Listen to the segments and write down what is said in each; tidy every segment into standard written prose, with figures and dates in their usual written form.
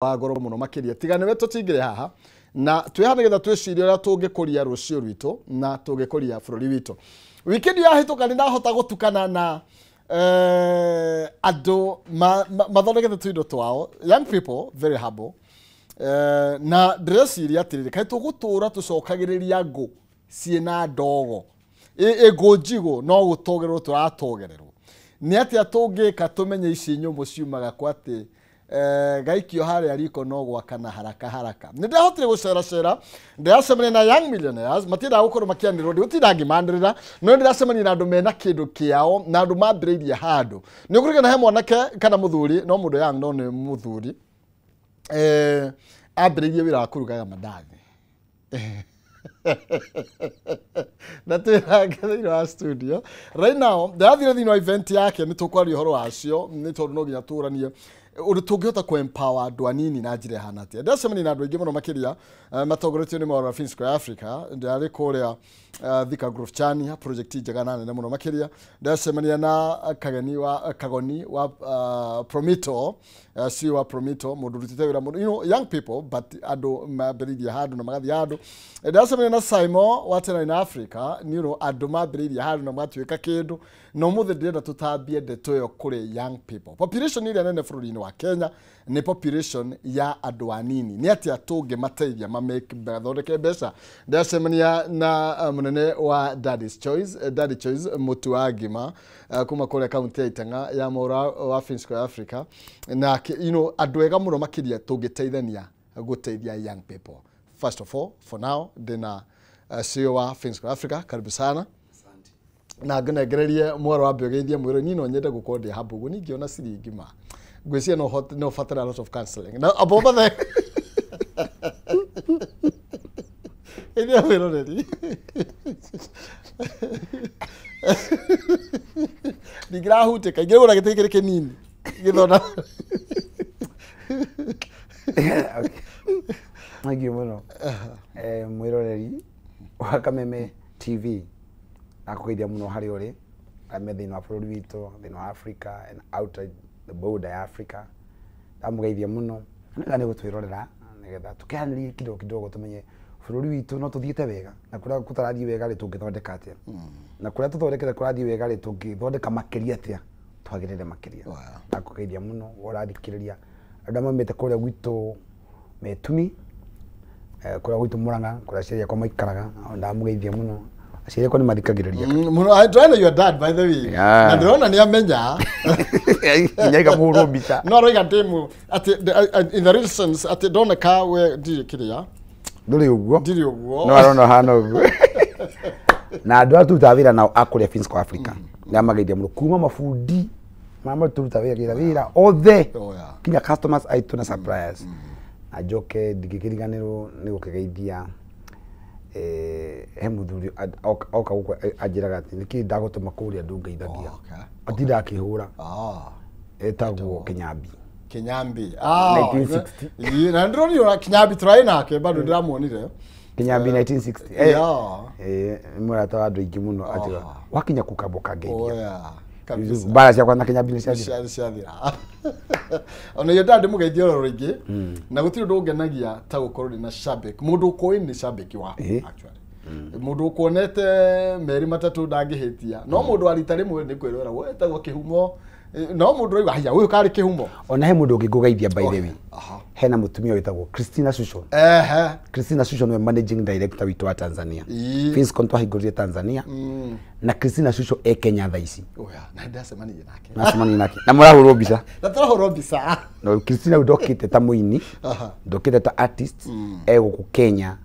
wagoro muno makiria tigane wetu tigire haha na twihane getha twiciria ria tungikuria rucio rwito na tungikuria bururi wito weekend ya hituka ni ndahota gutukana na ado mathondekete twindo twao young people very humble na ndreciria atiriri kai tugutura tucokagiriria ngo ciena ndogo ego njigo no gutogerwo turatogererwo ni atia tungika tumenye ici nyumu ciumaga kwati gaikio hare ariko no gwakana haraka ndahotire gucera ndacemania na young millionaires matira gukoro makianirwo ndi utirangimandirira no ndacemania na andu mena kindu kiao na andu mambiririe handu ni ukurigana he mwanake kana muthuri no mundu young no ni muthuri ambiririe wira kurugaga mandathi na twirangire wa studio right now ndathire thino event yake ni tukwari horo wacio ni tondu no ginya turanie uri tungihota ku empower andu anini na njire hana atia ndacemania na andu aingi muno makiria matongoretio ni Maura Fin Square Africa ndari kuria Thika Grove Chania project njega nane muno makiria ndacemania na kagoni wa Promito si wa Promito mundu rutite wira mundu young people but andu mabiriria handu na magathi handu ndacemania na Simon wa Tena in Africa andu mabiriria handu na matwika kindu no muthe ndirenda tutambie ndeto yo kuri young people population ile nene bururi-ini wa Kenya ni population ya andu anini ni atia tunge mateithia mamake bathondeke mbeca ndacemania na munene wa Daddy Choice mutu wa ngima kuma kule county ya Itenga ya Maura wa Fin Square Africa na andu ega muno makiria tungiteithania guteithia young people. First of all, for now dina CEO wa Fin Square Africa, karibu sana. Na ngenegererie mwaro wa biogeithie mwiro nino nyende gukondia habugu ningi ona siringi ma ngwisia no fatara a lot of counseling na abomba the ina wero redi digra hute kai gero na gite kinini githona Nagi muno mwiro redi wa Kameme TV akugeithia muno hari uri amethina wa bururi wito thina wa Africa and outside the border Africa amugeithia muno nega ni gutwirorera nigetha tukianiri kidogo tumenye bururi wito no tuthiite wega na kuria kutarathie wega ri tungithondeka atia na kuria tuthondekete kurathie wega ri tungithondeka makiria atia twagirire makiria akugeithia muno urathikiriria andu mamete kuria gwitu metumi kuria gwitu Muranga kuria ciria kwa maikaraga ndamugeithia muno Ashire ko ni mathikagiriria muno I try your dad by the way na ndrona ni amenya nyaga muro bicha no roiga demu ati in the real sense ati dona ka we ndi kiria nduri uguo no arona hana uguo na andu atu tawira na akuria Fin Square Africa na mageithia muno kuma mafundi mama turuta wira othe kinya customers aitu na suppliers ajoke digikiriganiro ni gukigeithia he muthuri oka guko ajiraga ati niki ndagutuma kuria ndungeithagia atira akihura etagwo Kinyambi 1960 na ndroni ora Kinyambi try nake bado ndiramuonire Kinyambi 1960 murata wa andu aingi muno ati wakinya kukamboka ngeithia bara cia kwana Kinyambi ni ciathira ona yo dad mugeithio roringi na gutiri ndungenagia ta gukorwo na shabik mundu koi ni shabik wa actually mundu kuonete meri matatu ndangihitia no mundu arita rimwe ni kwirora we etagwo kihumo no mundu raiwa haya uyu kari kihumo ona he mundu ngigugeithia by the way hena mutumia wetagwo Christina Sushon Christina Sushon we managing director witu wa Tanzania Fins Kontwa higorire Tanzania na Christina Sushon Kenya thaici na ndasemani nake na murahurwo mbica na turahurwo mbica no Christina udokite ta muini ndokite ta artist guku Kenya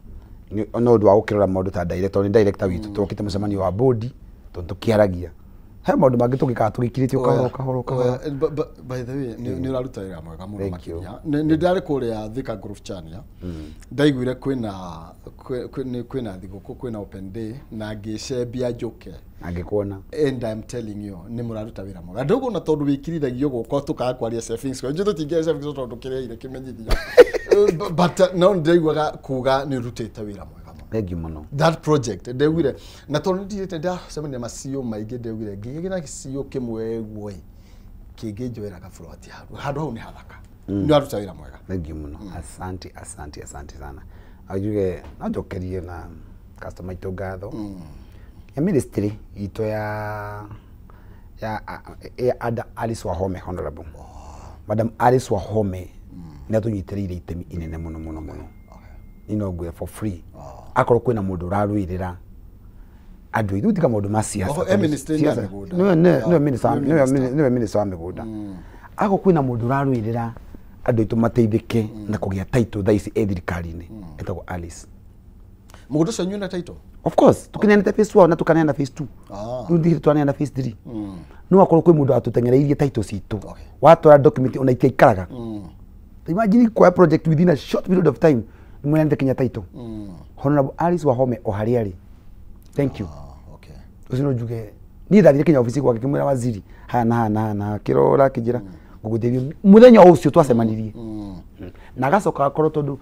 no ndu wa gukirora maundu ta director ni director witu tukite mucemanio wa board tukiaragia he maundu mangi tugika tugikirite kahoro by the way ni uraruta wega mwega muno makinya ni ndari kuria Thika Grove Chania ndaiguire kwina thiguku kwina open day na ngicembia njuke angikuona and I'm telling you ni muraruta wira mwega ndugu na tondu wikirithagio guko tukakwaria Fin Square njuto tingia Fin tondu kireire kimenyithia but no ndaiguaga kuga ni rutite wira mwega Thank muno that project ndewire na tondu ndite ndacemania macio maingi ndewire ngigina cio kimwe gwe kingi njoera ka float handu hau ni hathaka nĩ aruta wĩra mwega. Thank you muno. Asante sana. Ajuge no jokerie na customer ito gatho. Ya ministry ito ya Alice Wahome honorable. Madam Alice Wahome ni atunyitĩrĩire itemi inene muno. Ino ngwe for free. Akorwo kwina mundu raruirira andu ithu tika maundu ma siasa. No minister wa migunda. Ako kwina mundu raruirira andu itu mateithike na kugia title thaici thirikari-ini etagwo Alice. Mũgũnda ũcio nyuna title? Of course, tukineana phase 1 na tukaneana phase 2. Ndio tunaneana phase 3. No akorwo kwi mundu atutengereirie title citu. Watwara document unaitia ikaraga. Imagine kwa project within a short period of time mwenende Kenya title. Honorable Alice Wahome ohariari. Thank you. Okay. Usino juge ni ndathire Kenya ofisi kwa kimwira waziri. Hana kirora kijira guguteithio muthenya ucio twacemanirie. Na gacoka akorwo tondu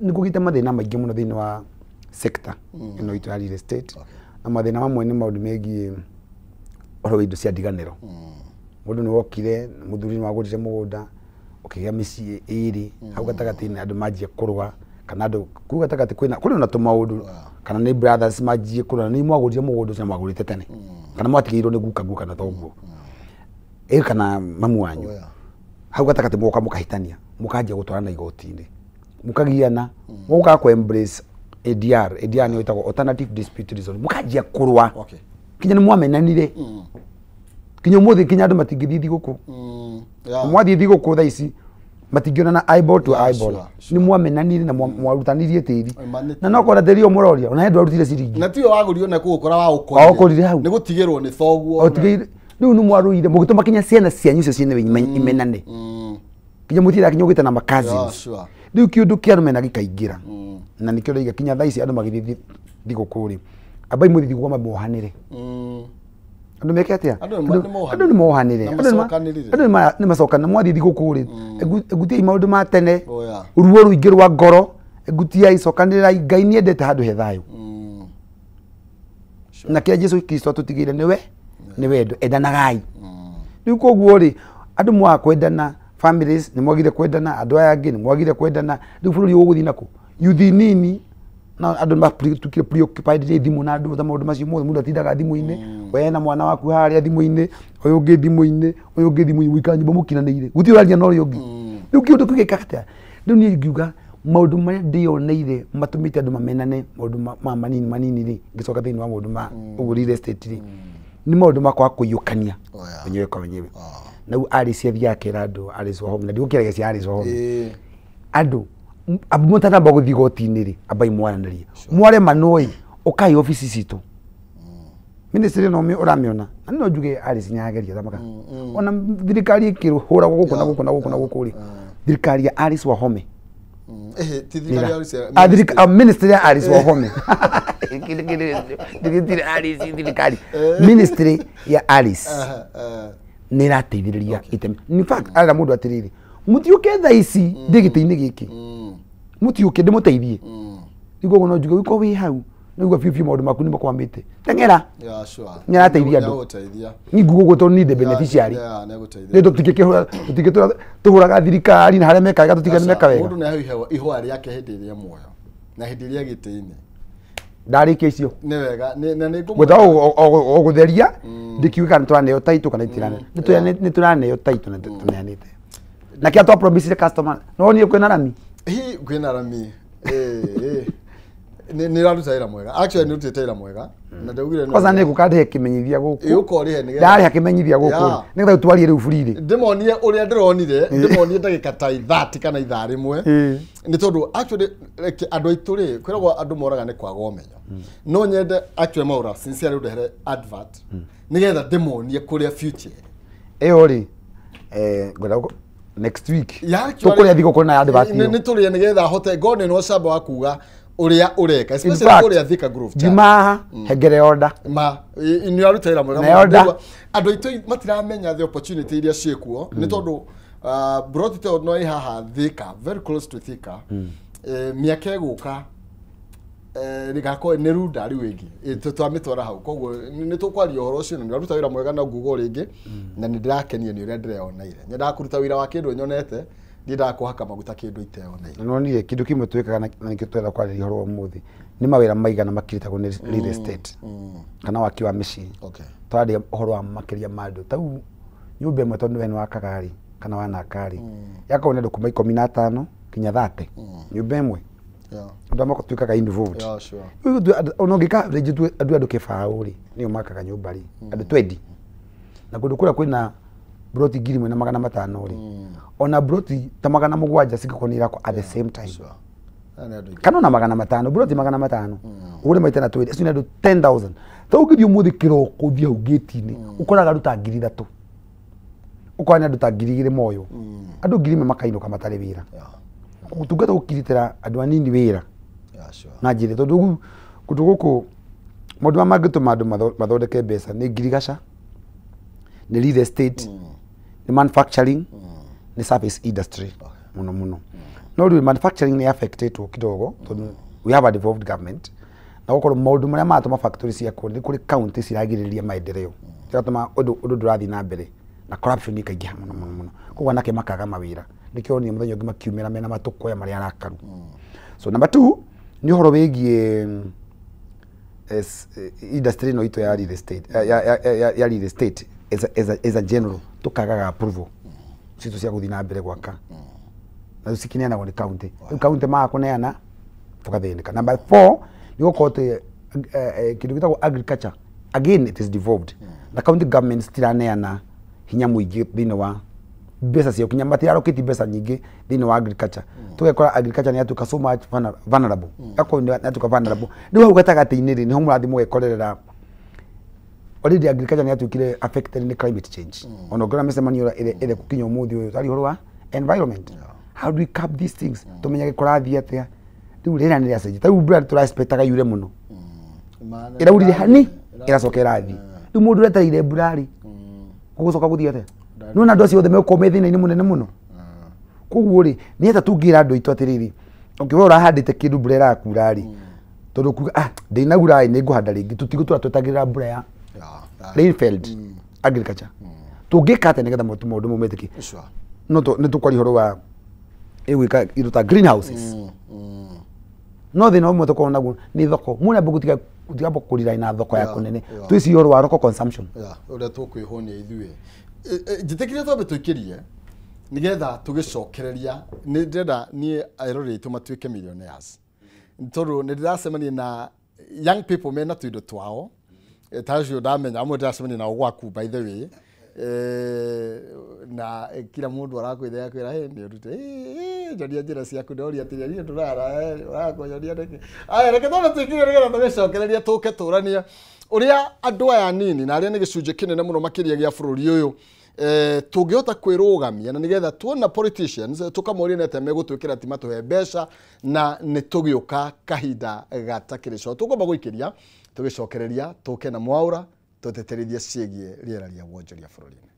nikugite mathina maingi muno thiini wa sector ino itu ya real estate. Na mathina mamwe ni maundu megie oro indo cia ndiganiro. Mundu ni wokire muthuri ni wagurire mugunda ukigia micii iri hau gatagati-ini andu manjie kurwa kana andu ku gatagati kwina na tumaundu kana ni brothers manjie kurwa ni mwagurire mugunda ucio mwagurite tene kana mwatigirwo ni guka kana toguo kana mamu wanyu hau gatagati muka mukahitania mukanjia gutwarana igoti-ini mukagiana muka ku embrace ADR ni witagwo alternative dispute resolution mukanjia kurwa kinya ni mwamenanire kinya muthi kinya andu matingithi thiguku mwathi thiguku tha ici matingiona na eyeball to eyeball ni mwamenanire na mwarutanirie tiri na no kora tiri umuroria ona ndu arutire ciringi na tiyo wagurio na kugukora wa ukorire hau ni gutigirwo ni thoguo riu ni mwaruire mugituma kinya ciana cianyu icio ciene imenane kinya mutira kinya ugita na makazi riu kiundu kiarumena gikaingira na nikio riga kinya tha ici andu magithi thiguku ri abai muthi thiguku mabohanire andu meke atia andu ni mohanire andu ni macokana mwathi thiguku ri egutia maundu ma tene ruo ruingi rwa ngoro egutia icokanira Ngai ni endete handu he thayu na kia Jesu Kristo tutigire ni wendo endanagai riu koguo ri andu mwa kwendana families ni mwagire kwendana andu aya angi ni mwagire kwendana riu bururi uguthi naku yuthi nini na andu tukire preoccupied ri thimu na andu maundu macio mothe mundu atindaga thimu-ini we na mwana waku haria thimu-ini uyu ungi thimu-ini uyu ungi thimu-ini wika nyumba mukinaniire guti uraria no rio ungi riu kiundu kigika atia riu ni ngiuga maundu maria ndioneire matumite andu mamenane maundu ma manini ri ngicoka thiini wa maundu ma ugu real estate ri ni maundu makwa kuyukania wenyewe kwa wenyewe na Alice athia akira andu Alice Wahome na ndigukiregecia cia Alice Wahome andu abumutana baguthi goti-ini ri abai mwaranarie mware manoi ukai ofisi citu ministry no mi uramiona no njuge Alice nyageria thamaka ona thirikari ikiruhura guku na guku ri thirikari ya Alice Wahome ministry ya Alice Wahome ministry ya Alice ni rateithiriria itemi in fact ala mundu atiriri mutiuke tha ici ndigite-ini giki mutiuke ndimuteithie iguo no njuge wiko wi hau niguo fiu maundu maku ni makwamite tengera ni rateithia andu ni ngugo guto ni the beneficiary ni tutigikehura tuhuraga thirikari na haria mekaga tutigane meka wega mundu ni ihwa riake hindi ria muoyo na hindi ria giti-ini ndarike icio ni wega na ni gwetha o gutheria ndikiuga nitwaneo title kana itirane nituraneo title na tuneanite na kia twa promise customer no ni kwina rami kwina rami ni raruta wira mwega actually ni rutite wira mwega na ndaugire no kwanza ni gukande kimenyithia guku ukorihe ni ndari hakimenyithia guku ni getha utwarie riu buriri ndimonie uria ndironire ndimonie ndagika ta 30 kana ithaa rimwe ni tondu actually andu aituri kwiragwo andu moraga ni kwaga umenyo no nyende actually maura sincerely ndehere advert ni getha ndimonie kuria future ri gwetha next week tukuria thigũkũ na advert ni turia ni getha hote gone no camba wa kuga uria ureka especially uria Thika Grove Dimaha hengere order ni arutira mwega andu itu matiramenya the opportunity iria ciekuo ni tondu brought it no haha Thika very close to Thika miaka guka rigako ni runda ri wingi twamitwara hau koguo ni tukwaria uhoro ucio ni aruta wira mwega na ngugo ringi na ni ndirakenia ni uria ndireonaire nyenda kuruta wira wa kindu nyonete ndinda kuhaka maguta kindu iteo nei no ni kindu kimwe twikaga na nikio twenda kwarĩria horo umuthi ni mawĩra maigana makirĩtagwo nĩ real estate kana waki wa mĩciĩ twarĩ horo wa makĩria ma andũ tau nyũmba ĩmwe tondũ we nĩ wakaga rĩ kana wanaka rĩ yakorwo nĩ andũ kuma 15 kinya 30 nyũmba ĩmwe andũ amwe twikaga involved ona ũngĩka andũ kĩbaũ rĩ nĩo makaga nyũmba rĩ andũ 20 na kũndũ kũrĩa kwĩna broti 1,500 rĩ ona broti ta 700 cigĩkonira at the same time kana na 500 broti 500 ugure maita na 20 icio nĩ andũ 10,000 ta ũngĩthiĩ ũmũthĩ kĩroko ũthiĩ hau gate-inĩ ũkoraga andũ ta 3,000 ũkona andũ ta 2,000 moyo andũ 1,000 makainũka matarĩ wĩra gũtungata gũkiritĩra andũ anini wĩra na njĩra tondũ kũndũ gũkũ maũndũ mangĩtũma andũ mathondeke mbeca nĩ ngirigaca nĩ real estate nĩ manufacturing nĩ service industry muno no rĩu manufacturing nĩ affected kidogo tondũ we have a devolved government na gũkorwo maũndũ marĩa matũma factory ciakwo nĩ kũrĩ county ciragirĩrĩria maendeleo cigatũma ũndũ ndũrathiĩ na mbere na corruption ikaingĩha mũno koguo anake makaga mawĩra nĩkĩo ni mũthenya ũngĩ makiumĩra mena matũkũya marĩa arakaru so number 2 nĩ ũhoro wĩgiĩ industry no ito ya real estate ya real estate as a general tukagaga approval citu cia guthii na mbere gwaka na cikineanagwo ni county county makuneana tukathĩnĩka number 4 ni gukote kindu gitagwo agriculture again it is devolved the county government stiraneana hinya muingi thĩinĩ wa mbeca cia kinya matiraroketi mbeca nyingĩ thĩinĩ wa agriculture tugekora agriculture ni atuka so much vulnerable yako ni atuka vulnerable ndio hau gatagati-inĩ rĩ niho mũrathi mũgekorerera already agriculture ni atukire affected in climate change ona ngora mĩcemanio ile kukinya umuthi uyu tari horo wa environment how do we cap these things tumenyage kũrathi atĩa rĩu rĩra nĩ rĩacenjia ta ubra tũraspectaga yure mũno iraurire hani iracokera thi rĩu mũndũ ũretereire burari gũgũcoka gũthiĩ atĩa no na andũ acio othe mekome thĩna-inĩ mũnene mũno koguo rĩ nĩ ata tũngĩra andũ aitũ atĩrĩrĩ ũngĩwe ũrahandĩte kĩndũ mbura ĩrakura rĩ tondũ kuga ndĩnaura nĩ ngũhanda rĩngĩ tũtigũtũra twetagĩrĩra mbura ya rainfield agriculture tũngĩka atĩa nĩgetha maũndũ maumĩte no nĩ tũkwari horo wa gwĩka indo ta greenhouses no thĩna ũmwe tũkorwo naguo nĩ thoko mũrĩa gũtigamba kũrira na thoko ya kũnene twĩci horo wa local consumption ũrĩa tũkwĩhonia ithuĩ njĩtĩkire twambe twĩkĩrie nigetha tũgĩcokereria nĩ ndĩrenda niĩ airoreri aitũ matuĩke millionaires tondũ nĩ ndĩracemania na young people mena tũindo twao tacio ndamenya amwe ndĩracemania nao gwaku by the way na kila mũndũ arakwĩra kwĩra nĩ ũrute njoria njĩra ciaku ndoria atĩrĩa niĩ ndũrara ũrakonyoria ndeke aya reke twambe twĩkĩrie nĩgetha tũgĩcokereria tũke tũranie ũrĩa andũ aya nini na arĩa nĩ gĩcunjĩ kĩnene mũno makĩria gĩa bũrũri ũyũ tũngĩhota kwĩrũgamia na nĩgetha tuona politicians tũkamoria nĩ atĩa megũtwĩkĩra ti matũhe mbeca na nĩ tũgĩũka kahinda gatakĩrĩ co tũkwamba gũikĩria tũgĩcokereria tũke na mwaũra tũteterithie ciĩgiĩ rĩera rĩa wonjoria bũrũri-inĩ.